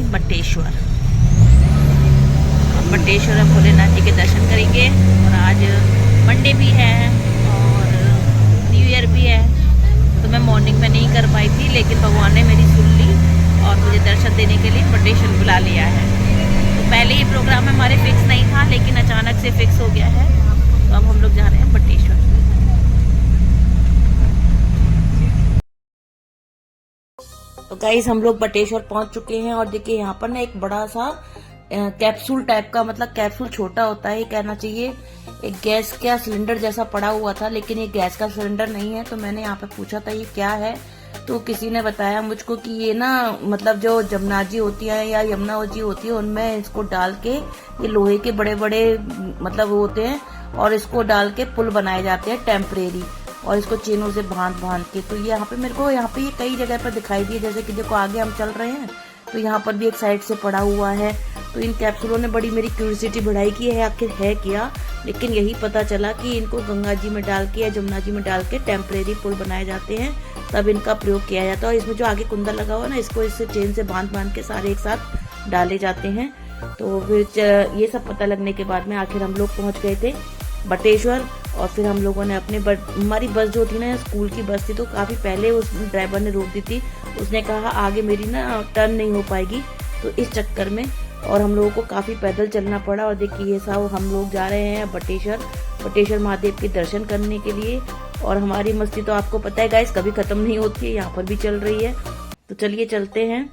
गई बटेश्वर। बटेश्वर भोलेनाथ जी के दर्शन करेंगे और आज मंडे भी है और न्यू ईयर भी है, तो मैं मॉर्निंग में नहीं कर पाई थी, लेकिन भगवान ने मेरी सुन ली और मुझे दर्शन देने के लिए बटेश्वर बुला लिया है। तो पहले ये प्रोग्राम हमारे फिक्स नहीं था, लेकिन अचानक से फिक्स हो गया है, तो अब हम लोग जा रहे हैं बटेश्वर। तो गाइस हम लोग बटेश्वर पहुंच चुके हैं और देखिए यहाँ पर ना एक बड़ा सा कैप्सूल टाइप का, मतलब कैप्सूल छोटा होता है कहना चाहिए, एक गैस का सिलेंडर जैसा पड़ा हुआ था, लेकिन ये गैस का सिलेंडर नहीं है। तो मैंने यहाँ पे पूछा था ये क्या है, तो किसी ने बताया मुझको कि ये ना मतलब जो जमुना जी होती है या यमुना जी होती है उनमें इसको डाल के, ये लोहे के बड़े बड़े मतलब होते हैं और इसको डाल के पुल बनाए जाते हैं टेम्परेरी, और इसको चेनों से बांध के। तो ये यहाँ पे मेरे को यहाँ पे ये कई जगह पर दिखाई दिए, जैसे कि देखो आगे हम चल रहे हैं तो यहाँ पर भी एक साइड से पड़ा हुआ है। तो इन कैप्सूलों ने बड़ी मेरी क्यूरियोसिटी बढ़ाई कि है आखिर है क्या, लेकिन यही पता चला कि इनको गंगा जी में डाल के या जमुना जी में डाल के टेम्परेरी पुल बनाए जाते हैं, तब इनका प्रयोग किया जाता है। और इसमें जो आगे कुंदा लगा हुआ है ना, इसको इससे चेन से बांध के सारे एक साथ डाले जाते हैं। तो फिर ये सब पता लगने के बाद में आखिर हम लोग पहुंच गए थे बटेश्वर। और फिर हम लोगों ने अपने हमारी बस जो थी ना स्कूल की बस थी, तो काफी पहले उस ड्राइवर ने रोक दी थी, उसने कहा आगे मेरी ना टर्न नहीं हो पाएगी, तो इस चक्कर में और हम लोगों को काफी पैदल चलना पड़ा। और देखिए ये सब हम लोग जा रहे हैं बटेश्वर महादेव के दर्शन करने के लिए। और हमारी मस्ती तो आपको पता है गाइस कभी खत्म नहीं होती है, यहाँ पर भी चल रही है। तो चलिए चलते हैं।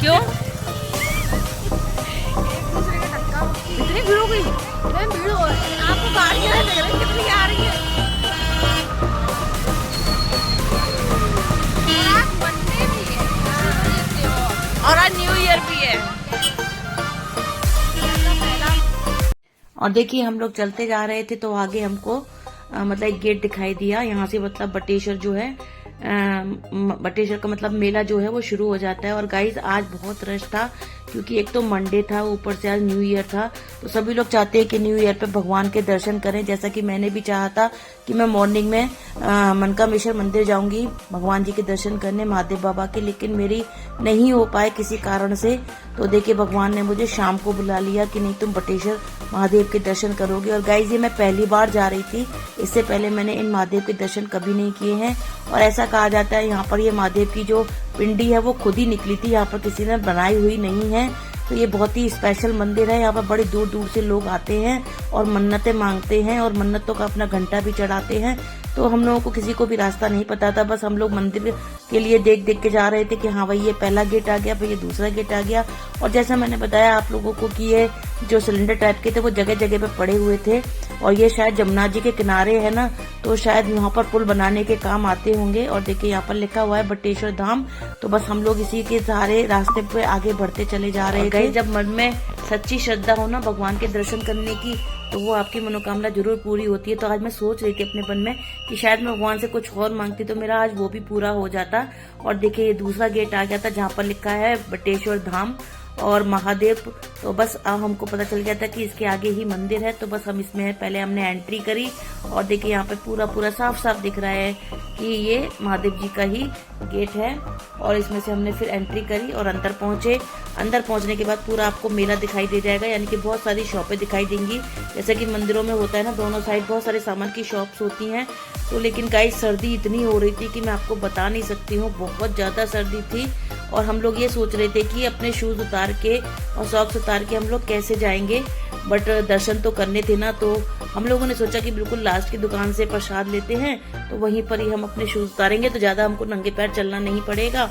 क्यों इतनी भीड़ हो गई? भीड़ हो रही है, आपको गाड़ियां देख रहे हैं कितनी आ रही है। और आज मंडे भी है और आज न्यू ईयर भी है। और देखिए हम लोग चलते जा रहे थे तो आगे हमको मतलब एक गेट दिखाई दिया, यहाँ से मतलब बटेश्वर जो है बटेश्वर का मतलब मेला जो है वो शुरू हो जाता है। और गाइज आज बहुत रश था, क्योंकि एक तो मंडे था, ऊपर से आज न्यू ईयर था, तो सभी लोग चाहते हैं कि न्यू ईयर पे भगवान के दर्शन करें। जैसा कि मैंने भी चाहा था कि मैं मॉर्निंग में मनकामेश्वर मंदिर जाऊंगी भगवान जी के दर्शन करने महादेव बाबा के, लेकिन मेरी नहीं हो पाए किसी कारण से। तो देखिए भगवान ने मुझे शाम को बुला लिया कि नहीं तुम बटेश्वर महादेव के दर्शन करोगे। और गाइज ये मैं पहली बार जा रही थी, इससे पहले मैंने इन महादेव के दर्शन कभी नहीं किए हैं। और ऐसा कहा जाता है यहाँ पर ये महादेव की जो पिंडी है वो खुद ही निकली थी, यहाँ पर किसी ने बनाई हुई नहीं है। तो ये बहुत ही स्पेशल मंदिर है, यहाँ पर बड़ी दूर दूर से लोग आते हैं और मन्नतें मांगते हैं और मन्नतों का अपना घंटा भी चढ़ाते हैं। तो हम लोगों को किसी को भी रास्ता नहीं पता था, बस हम लोग मंदिर के लिए देख के जा रहे थे कि हाँ भाई ये पहला गेट आ गया, भाई ये दूसरा गेट आ गया। और जैसा मैंने बताया आप लोगों को कि ये जो सिलेंडर टाइप के थे वो जगह जगह पे पड़े हुए थे, और ये शायद जमुना जी के किनारे है ना, तो शायद यहाँ पर पुल बनाने के काम आते होंगे। और देखिए यहाँ पर लिखा हुआ है बटेश्वर धाम, तो बस हम लोग इसी के सहारे रास्ते पे आगे बढ़ते चले जा रहे हैं। जब मन में सच्ची श्रद्धा हो ना भगवान के दर्शन करने की, तो वो आपकी मनोकामना जरूर पूरी होती है। तो आज मैं सोच रही थी अपने मन में कि शायद मैं भगवान से कुछ और मांगती तो मेरा आज वो भी पूरा हो जाता। और देखिए ये दूसरा गेट आ गया था जहाँ पर लिखा है बटेश्वर धाम और महादेव। तो बस अब हमको पता चल गया था कि इसके आगे ही मंदिर है, तो बस हम इसमें पहले हमने एंट्री करी। और देखिए यहाँ पे पूरा साफ साफ दिख रहा है कि ये महादेव जी का ही गेट है। और इसमें से हमने फिर एंट्री करी और अंदर पहुंचे। अंदर पहुंचने के बाद पूरा आपको मेला दिखाई दे जाएगा, यानी कि बहुत सारी शॉपें दिखाई देंगी, जैसे कि मंदिरों में होता है ना, दोनों साइड बहुत सारे सामान की शॉप्स होती हैं। तो लेकिन गाइस सर्दी इतनी हो रही थी कि मैं आपको बता नहीं सकती हूँ, बहुत ज्यादा सर्दी थी। और हम लोग ये सोच रहे थे कि अपने शूज उतार के और सॉक्स उतार के हम लोग कैसे जाएंगे, बट दर्शन तो करने थे ना। तो हम लोगों ने सोचा कि बिल्कुल लास्ट की दुकान से प्रसाद लेते हैं, तो वहीं पर ही हम अपने शूज उतारेंगे, तो ज्यादा हमको नंगे पैर चलना नहीं पड़ेगा।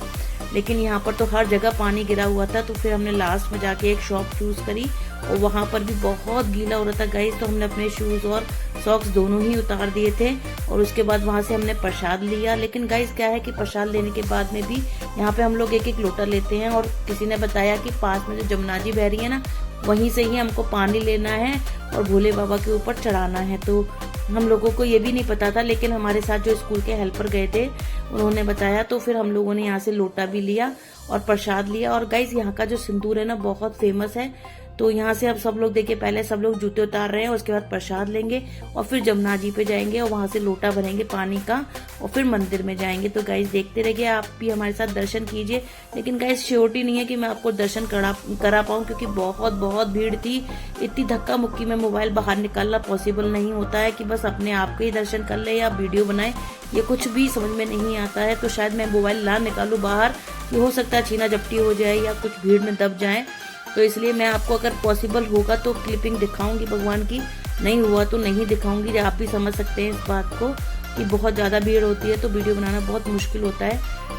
लेकिन यहाँ पर तो हर जगह पानी गिरा हुआ था, तो फिर हमने लास्ट में जाके एक शॉप चूज करी और वहां पर भी बहुत गीला हो रहा था गाइस, तो हमने अपने शूज और सॉक्स दोनों ही उतार दिए थे। और उसके बाद वहां से हमने प्रसाद लिया। लेकिन गाइस क्या है कि प्रसाद लेने के बाद में भी यहाँ पे हम लोग एक लोटा लेते हैं, और किसी ने बताया कि पास में जो जमुना जी बह रही है ना, वहीं से ही हमको पानी लेना है और भोले बाबा के ऊपर चढ़ाना है। तो हम लोगों को ये भी नहीं पता था, लेकिन हमारे साथ जो स्कूल के हेल्पर गए थे उन्होंने बताया, तो फिर हम लोगों ने यहाँ से लोटा भी लिया और प्रसाद लिया। और गाइज यहाँ का जो सिंदूर है ना बहुत फेमस है, तो यहाँ से अब सब लोग देखिए पहले सब लोग जूते उतार रहे हैं, उसके बाद प्रसाद लेंगे और फिर जमुना जी पे जाएंगे और वहां से लोटा भरेंगे पानी का और फिर मंदिर में जाएंगे। तो गाइज देखते रहिए, आप भी हमारे साथ दर्शन कीजिए। लेकिन गाइज श्योरिटी नहीं है कि मैं आपको दर्शन करा पाऊँ, क्योंकि बहुत बहुत भीड़ थी। इतनी धक्का मुक्की में मोबाइल बाहर निकालना पॉसिबल नहीं होता है कि बस अपने आप के ही दर्शन कर ले या वीडियो बनाए, ये कुछ भी समझ में नहीं आता है। तो शायद मैं मोबाइल ना निकालूं बाहर, ये हो सकता है छीना झपटी हो जाए या कुछ भीड़ में दब जाए। तो इसलिए मैं आपको अगर पॉसिबल होगा तो क्लिपिंग दिखाऊंगी भगवान की, नहीं हुआ तो नहीं दिखाऊंगी। आप भी समझ सकते हैं इस बात को कि बहुत ज़्यादा भीड़ होती है तो वीडियो बनाना बहुत मुश्किल होता है।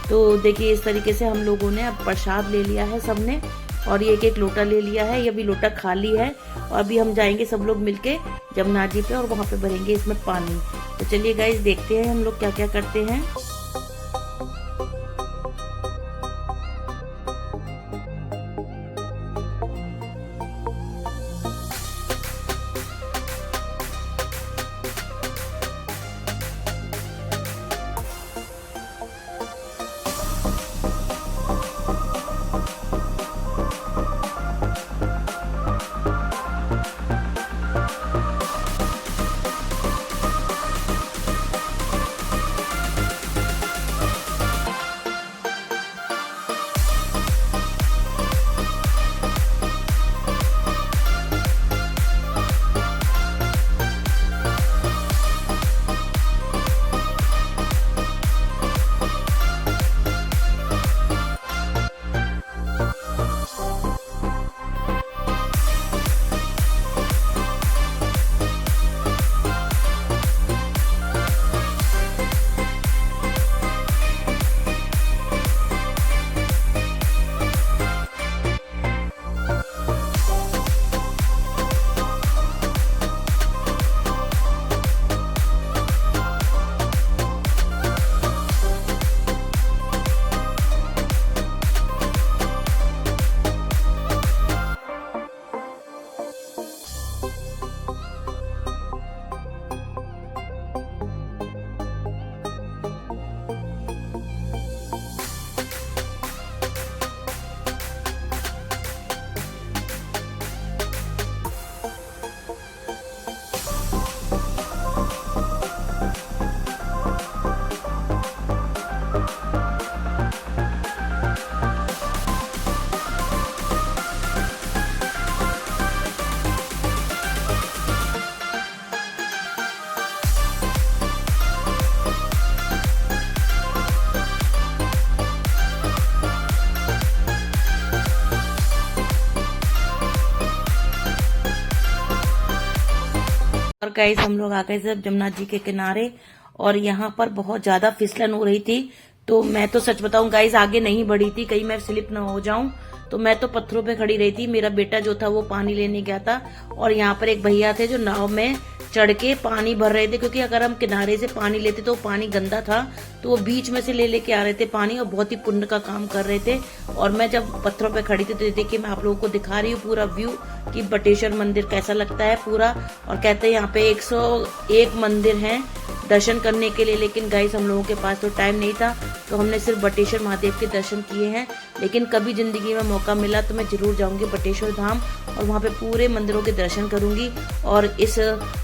तो देखिए इस तरीके से हम लोगों ने अब प्रसाद ले लिया है सबने, और ये एक लोटा ले लिया है, ये भी लोटा खाली है। और अभी हम जाएंगे सब लोग मिलके जमुना जी पे और वहाँ पे भरेंगे इसमें पानी। तो चलिए गाइस देखते हैं हम लोग क्या क्या करते हैं। और गाइस हम लोग आ गए जब जमुना जी के किनारे, और यहाँ पर बहुत ज्यादा फिसलन हो रही थी। तो मैं तो सच बताऊं गाइस आगे नहीं बढ़ी थी, कहीं मैं स्लिप ना हो जाऊं। तो मैं तो पत्थरों पे खड़ी रही थी, मेरा बेटा जो था वो पानी लेने गया था, और यहाँ पर एक भैया थे जो नाव में चढ़ के पानी भर रहे थे, क्योंकि अगर हम किनारे से पानी लेते तो पानी गंदा था, तो वो बीच में से ले लेके आ रहे थे पानी और बहुत ही पुण्य का काम कर रहे थे। और मैं जब पत्थरों पे खड़ी थी तो देखिए मैं आप लोगों को दिखा रही हूँ पूरा व्यू कि बटेश्वर मंदिर कैसा लगता है पूरा। और कहते हैं यहाँ पे 101 मंदिर हैं दर्शन करने के लिए, लेकिन गाइस हम लोगों के पास तो टाइम नहीं था, तो हमने सिर्फ बटेश्वर महादेव के दर्शन किए हैं। लेकिन कभी जिंदगी में मौका मिला तो मैं जरूर जाऊंगी बटेश्वर धाम और वहाँ पे पूरे मंदिरों के दर्शन करूंगी। और इस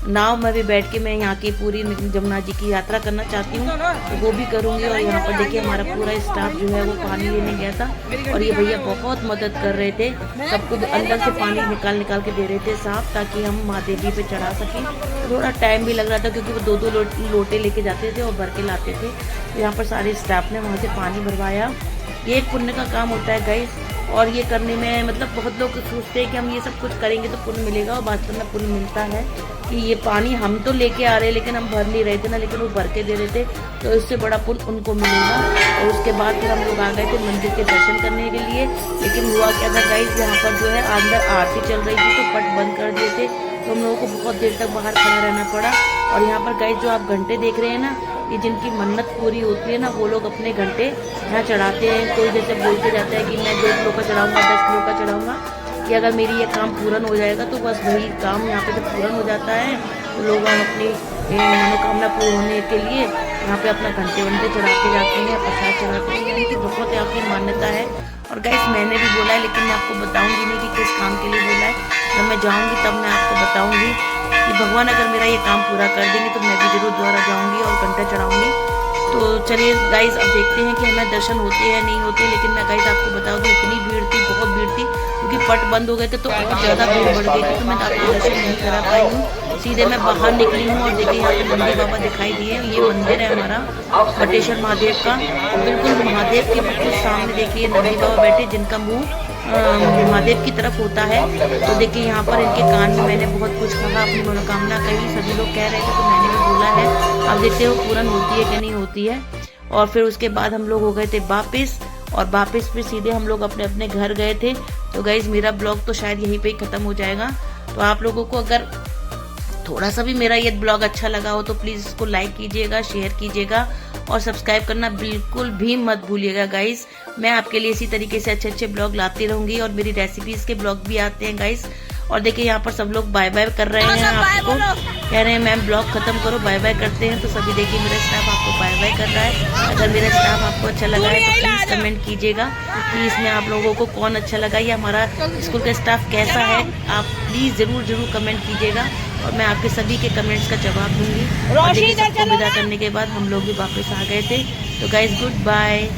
नाव में भी बैठ के मैं यहाँ की पूरी जमुना जी की यात्रा करना चाहती हूँ, तो वो भी करूंगी। और यहाँ पर देखिए हमारा पूरा स्टाफ जो है वो पानी लेने गया था, और ये भैया बहुत मदद कर रहे थे, सबको अंदर से पानी निकाल के दे रहे थे साफ, ताकि हम माँ देवी पे चढ़ा सकें। थोड़ा टाइम भी लग रहा था क्योंकि वो दो लोटे लेके जाते थे और भर के लाते थे। तो यहाँ पर सारे स्टाफ ने वहाँ से पानी भरवाया। ये एक पुण्य का काम होता है गाइस, और ये करने में मतलब बहुत लोग सोचते हैं कि हम ये सब कुछ करेंगे तो पुण्य मिलेगा, और वास्तव में पुण्य मिलता है। कि ये पानी हम तो लेके आ रहे लेकिन हम भर नहीं रहे थे ना, लेकिन वो भर के दे रहे थे, तो इससे बड़ा पुण्य उनको मिलेगा। और उसके बाद फिर हम लोग आ गए थे मंदिर के दर्शन करने के लिए। लेकिन हुआ क्या था गाइस, यहाँ पर जो है अंदर आरती चल रही थी तो पट बंद कर दिए थे, तो हम लोगों को बहुत देर तक बाहर खड़ा रहना पड़ा। और यहाँ पर गाइस जो आप घंटे देख रहे हैं ना, ये जिनकी मन्नत पूरी होती है ना वो लोग अपने घंटे यहाँ चढ़ाते हैं। कोई जैसे बोल के जाता है कि मैं 2 किलो का चढ़ाऊंगा, 10 किलो का चढ़ाऊंगा, कि अगर मेरी ये काम पूर्ण हो जाएगा तो बस वही काम यहाँ पे जब पूर्ण हो जाता है तो लोग अपनी मनोकामना पूर्ण होने के लिए यहाँ पे अपना घंटे चढ़ा के जाते हैं, प्रसाद चढ़ाते हैं। यानी कि बहुत यहाँ की मान्यता होता है। और गाइस मैंने भी बोला है, लेकिन मैं आपको बताऊंगी नहीं कि किस काम के लिए बोला है। जब मैं जाऊंगी तब मैं आपको बताऊंगी कि भगवान अगर मेरा ये काम पूरा कर देंगे तो मैं भी जरूर द्वारा जाऊंगी और घंटा चढ़ाऊंगी। तो चलिए गाइस अब देखते हैं कि हमें दर्शन होते हैं नहीं होते। लेकिन मैं गाइस आपको बता दूं इतनी भीड़ थी, बहुत भीड़ थी, क्योंकि पट बंद हो गए थे तो और ज़्यादा भीड़ बढ़ गई थी, तो मैं आपको दर्शन नहीं करा पाई हूँ। सीधे मैं बाहर निकली हूँ और देखिए यहाँ पे नंदी बाबा दिखाई दिए। ये मंदिर है हमारा बटेश्वर महादेव का, बिल्कुल महादेव के बिल्कुल सामने देखिए नंदी बाबा बैठे, जिनका मुँह महादेव की तरफ होता है। तो देखिए यहाँ पर इनके कान में मैंने बहुत कुछ कहा, अपनी मनोकामना कही, सभी लोग कह रहे थे तो मैंने भी बोला है। अब देखते हो पूर्ण होती है कि नहीं होती है। और फिर उसके बाद हम लोग हो गए थे वापिस, और वापिस पे सीधे हम लोग अपने अपने घर गए थे। तो गाइज मेरा ब्लॉग तो शायद यहीं पे ही खत्म हो जाएगा। तो आप लोगों को अगर थोड़ा सा भी मेरा ये ब्लॉग अच्छा लगा हो तो प्लीज इसको लाइक कीजिएगा, शेयर कीजिएगा और सब्सक्राइब करना बिल्कुल भी मत भूलिएगा गाइस। मैं आपके लिए इसी तरीके से अच्छे अच्छे ब्लॉग लाती रहूंगी और मेरी रेसिपीज के ब्लॉग भी आते हैं गाइस। और देखिए यहाँ पर सब लोग बाय बाय कर रहे हैं, आपको कह रहे हैं मैम ब्लॉग खत्म करो, बाय बाय करते हैं। तो सभी देखिए मेरा स्टाफ आपको बाय बाय कर रहा है। अगर मेरा स्टाफ आपको अच्छा लगा है तो प्लीज कमेंट कीजिएगा कि इसमें आप लोगों को कौन अच्छा लगा या हमारा स्कूल का स्टाफ कैसा है। आप प्लीज जरूर जरूर कमेंट कीजिएगा और मैं आपके सभी के कमेंट्स का जवाब दूंगी। और देखिए सबको विदा करने के बाद हम लोग भी वापस आ गए थे। तो गाइज गुड बाय।